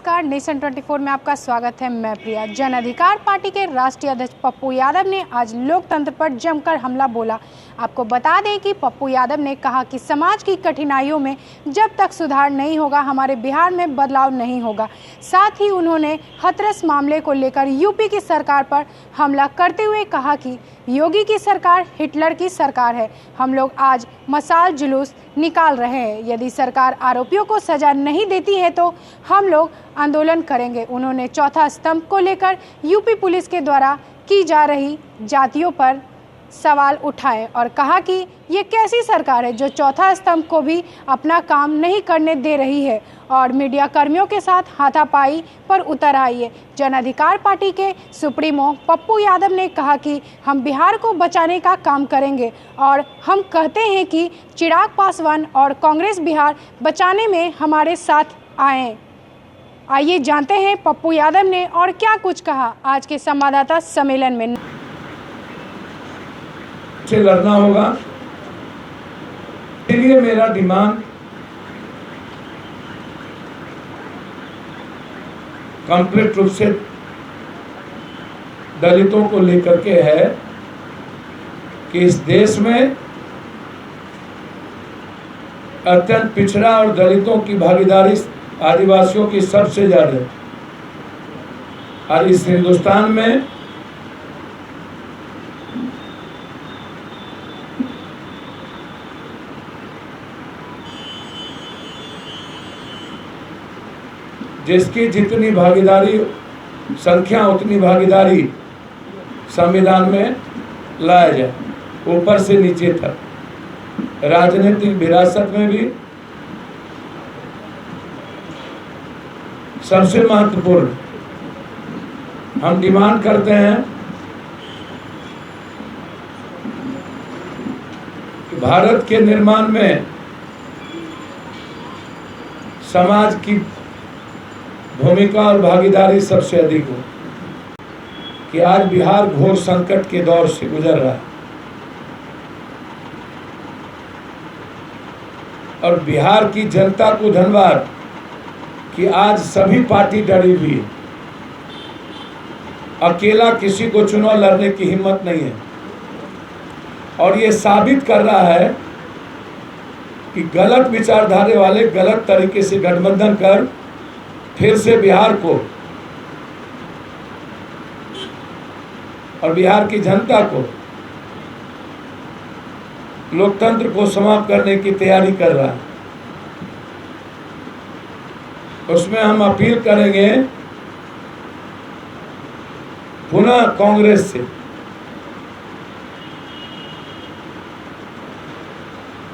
नमस्कार, नेशन 24 में आपका स्वागत है। मैं प्रिया। जन अधिकार पार्टी के राष्ट्रीय अध्यक्ष पप्पू यादव ने आज लोकतंत्र पर जमकर हमला बोला। आपको बता दें कि पप्पू यादव ने कहा कि समाज की कठिनाइयों में जब तक सुधार नहीं होगा, हमारे बिहार में बदलाव नहीं होगा। साथ ही उन्होंने हाथरस मामले को लेकर यूपी की सरकार पर हमला करते हुए कहा कि योगी की सरकार हिटलर की सरकार है। हम लोग आज मशाल जुलूस निकाल रहे हैं। यदि सरकार आरोपियों को सजा नहीं देती है तो हम लोग आंदोलन करेंगे। उन्होंने चौथा स्तंभ को लेकर यूपी पुलिस के द्वारा की जा रही जातियों पर सवाल उठाए और कहा कि ये कैसी सरकार है जो चौथा स्तंभ को भी अपना काम नहीं करने दे रही है और मीडिया कर्मियों के साथ हाथापाई पर उतर आई है। जन अधिकार पार्टी के सुप्रीमो पप्पू यादव ने कहा कि हम बिहार को बचाने का काम करेंगे और हम कहते हैं कि चिराग पासवान और कांग्रेस बिहार बचाने में हमारे साथ आए। आइए जानते हैं पप्पू यादव ने और क्या कुछ कहा आज के संवाददाता सम्मेलन में। से लड़ना होगा, इसलिए मेरा डिमांड कंप्लीट रूप से दलितों को लेकर के है कि इस देश में अत्यंत पिछड़ा और दलितों की भागीदारी आदिवासियों की सबसे ज्यादा, और इस हिंदुस्तान में जिसकी जितनी भागीदारी संख्या उतनी भागीदारी संविधान में लाया जाए, ऊपर से नीचे तक। राजनीतिक विरासत में भी सबसे महत्वपूर्ण हम डिमांड करते हैं कि भारत के निर्माण में समाज की भूमिका और भागीदारी सबसे अधिक हो, कि आज बिहार घोर संकट के दौर से गुजर रहा है और बिहार की जनता को धन्यवाद कि आज सभी पार्टी डरी हुई है। अकेला किसी को चुनाव लड़ने की हिम्मत नहीं है और ये साबित कर रहा है कि गलत विचारधारा वाले गलत तरीके से गठबंधन कर फिर से बिहार को और बिहार की जनता को, लोकतंत्र को समाप्त करने की तैयारी कर रहा है। उसमें हम अपील करेंगे पुनः कांग्रेस से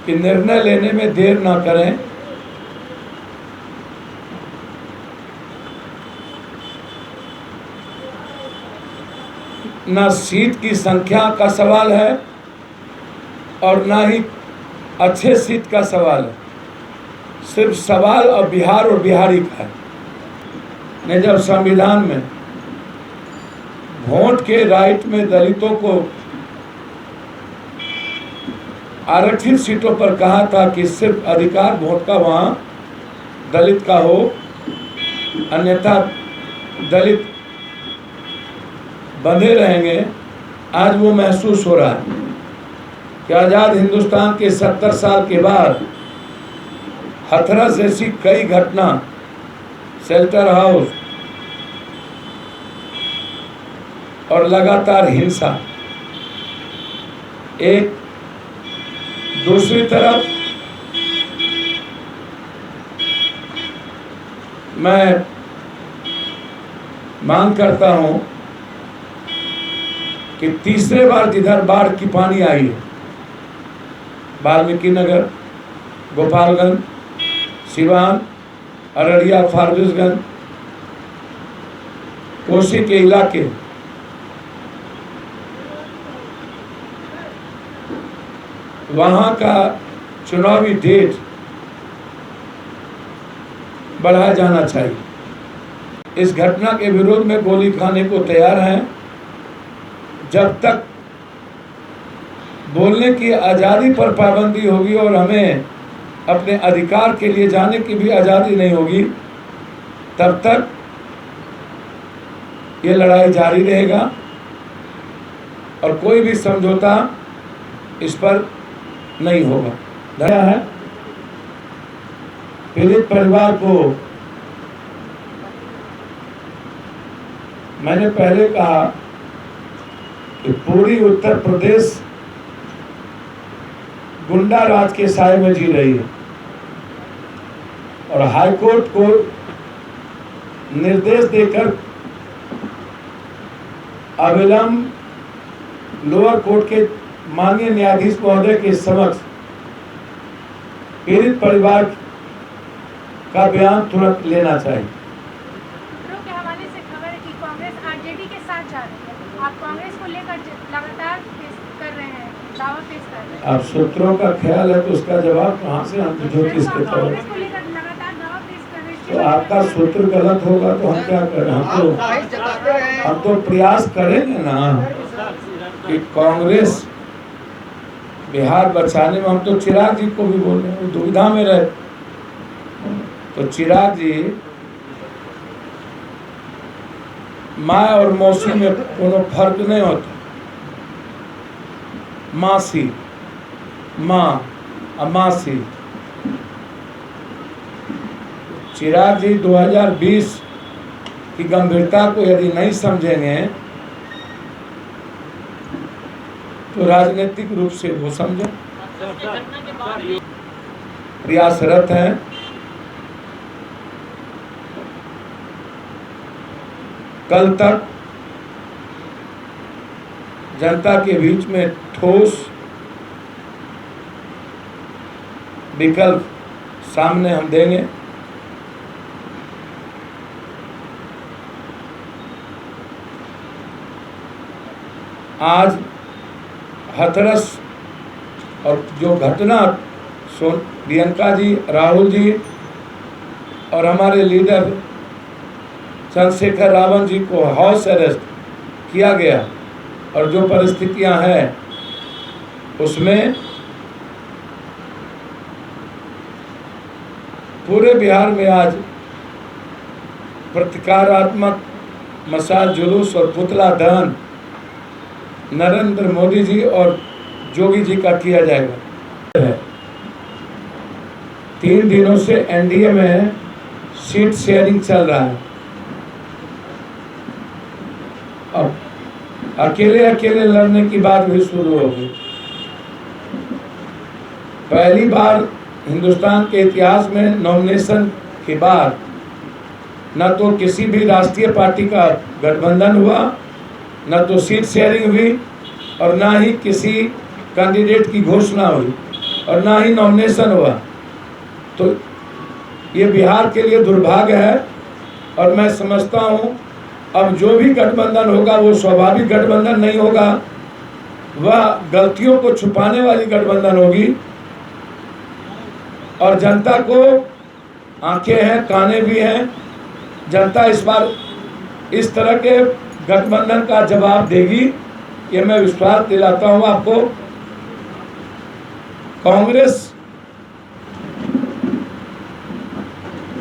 कि निर्णय लेने में देर ना करें। ना सीट की संख्या का सवाल है और ना ही अच्छे सीट का सवाल है, सिर्फ सवाल और बिहार और बिहारी का है। ने जब संविधान में वोट के राइट में दलितों को आरक्षित सीटों पर कहा था कि सिर्फ अधिकार वोट का वहां दलित का हो, अन्यथा दलित बंधे रहेंगे। आज वो महसूस हो रहा है कि आज़ाद हिंदुस्तान के 70 साल के बाद हाथरस जैसी कई घटना, शेल्टर हाउस और लगातार हिंसा, एक दूसरी तरफ मैं मांग करता हूं कि तीसरे बार जिधर बाढ़ की पानी आई है, वाल्मीकि नगर, गोपालगंज, सिवान, अररिया, फारबिसगंज, कोसी के इलाके, वहां का चुनावी डेट बढ़ाया जाना चाहिए। इस घटना के विरोध में गोली खाने को तैयार हैं। जब तक बोलने की आज़ादी पर पाबंदी होगी और हमें अपने अधिकार के लिए जाने की भी आज़ादी नहीं होगी, तब तक ये लड़ाई जारी रहेगा और कोई भी समझौता इस पर नहीं होगा। दया है पीड़ित परिवार को मैंने पहले कहा कि पूरी उत्तर प्रदेश गुंडा राज के साए में जी रही है और हाईकोर्ट को निर्देश देकर अविलंब लोअर कोर्ट के माननीय न्यायाधीश महोदय के समक्ष पीड़ित परिवार का बयान तुरंत लेना चाहिए। के हवाले से खबर है कि कांग्रेस आरजेडी के साथ जा रही है। आप कांग्रेस को लेकर लगातार कर रहे हैं, दावा पेश कर रहे हैं। अब सूत्रों का ख्याल है तो उसका जवाब कहाँ से हम ज्योतिष के तरफ। कांग्रेस को लेकर लगातार दावा पेश कर रहे हैं। तो आपका सूत्र गलत होगा तो हम क्या करें? हम तो प्रयास करेंगे ना कि कांग्रेस बिहार बचाने में। हम तो चिराग जी को भी बोल रहे हैं, वो दुविधा में रहे तो चिराग जी माँ और मौसी में कोनो फर्क नहीं होता। मासी माँ और मासी। चिराग जी 2020 की गंभीरता को यदि नहीं समझेंगे तो राजनीतिक रूप से वो समझें। प्रयासरत हैं कल तक जनता के बीच में ठोस विकल्प सामने हम देंगे। आज हाथरस और जो घटना प्रियंका जी, राहुल जी और हमारे लीडर चंद्रशेखर रावण जी को हाउस अरेस्ट किया गया और जो परिस्थितियां हैं उसमें पूरे बिहार में आज प्रतिकारात्मक मशाल जुलूस और पुतला दहन नरेंद्र मोदी जी और जोगी जी का किया जाएगा। 3 दिनों से एनडीए में सीट शेयरिंग चल रहा है। अब अकेले लड़ने की बात भी शुरू हो गई। पहली बार हिंदुस्तान के इतिहास में नॉमिनेशन के बाद न तो किसी भी राष्ट्रीय पार्टी का गठबंधन हुआ, न तो सीट शेयरिंग हुई और न ही किसी कैंडिडेट की घोषणा हुई और न ही नॉमिनेशन हुआ। तो ये बिहार के लिए दुर्भाग्य है और मैं समझता हूँ अब जो भी गठबंधन होगा वो स्वाभाविक गठबंधन नहीं होगा, वह गलतियों को छुपाने वाली गठबंधन होगी। और जनता को आंखें हैं, काने भी हैं। जनता इस बार इस तरह के गठबंधन का जवाब देगी, ये मैं विश्वास दिलाता हूँ आपको। कांग्रेस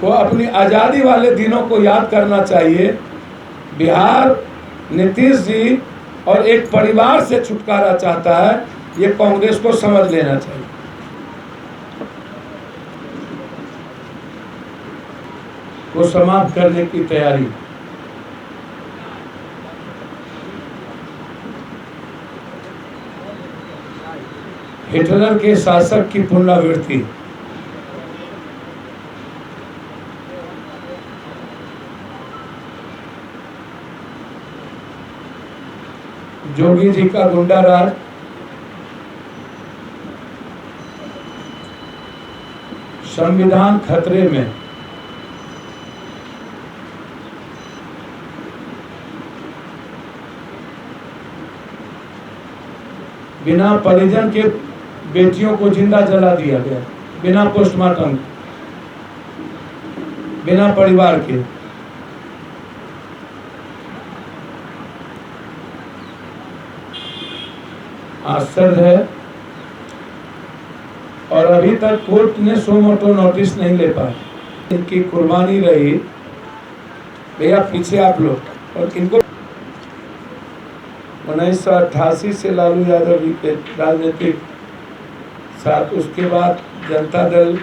को अपनी आज़ादी वाले दिनों को याद करना चाहिए। बिहार नीतीश जी और एक परिवार से छुटकारा चाहता है, ये कांग्रेस को समझ लेना चाहिए। को समाप्त करने की तैयारी। हिटलर के शासक की पुनरावृत्ति। जोगी जी का गुंडा राज, संविधान खतरे में। बिना परिजन के बेटियों को जिंदा जला दिया गया, बिना पोस्टमार्टम, बिना परिवार के। आश्चर्य है और अभी तक कोर्ट ने सो मोटो नोटिस नहीं ले पाया। इनकी कुर्बानी रही भैया पीछे आप लोग। और इनको 1988 से लालू यादव जी के राजनीतिक साथ, उसके बाद जनता दल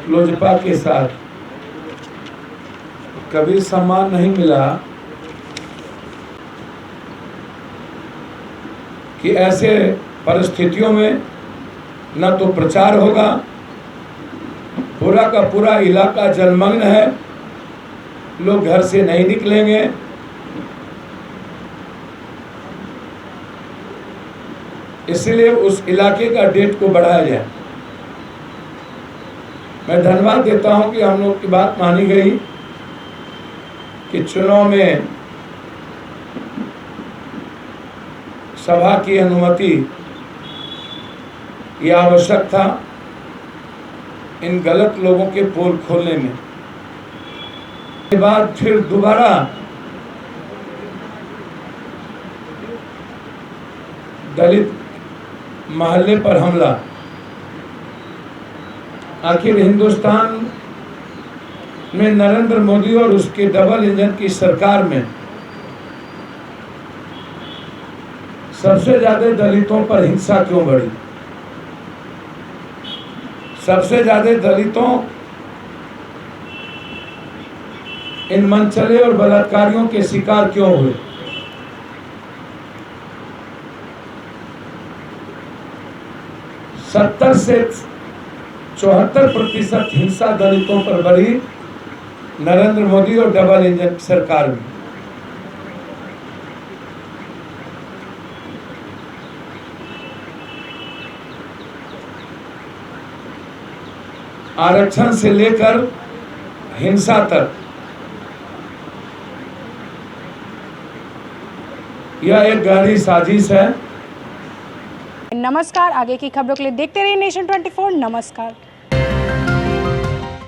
लोजपा के साथ कभी सम्मान नहीं मिला कि ऐसे परिस्थितियों में न तो प्रचार होगा, पूरा का पूरा इलाका जलमग्न है, लोग घर से नहीं निकलेंगे, इसलिए उस इलाके का डेट को बढ़ाया जाए। मैं धन्यवाद देता हूं कि हम लोग की बात मानी गई कि चुनाव में सभा की अनुमति ये आवश्यक था इन गलत लोगों के पोल खोलने में। के बाद फिर दोबारा दलित महल्ले पर हमला। आखिर हिंदुस्तान में नरेंद्र मोदी और उसके डबल इंजन की सरकार में सबसे ज्यादा दलितों पर हिंसा क्यों बढ़ी? सबसे ज्यादा दलितों इन मनचले और बलात्कारियों के शिकार क्यों हुए? सत्तर से 74% हिंसा दलितों पर बढ़ी नरेंद्र मोदी और डबल इंजन सरकार में। आरक्षण से लेकर हिंसा तक यह एक गहरी साजिश है। नमस्कार, आगे की खबरों के लिए देखते रहिए नेशन 24। नमस्कार।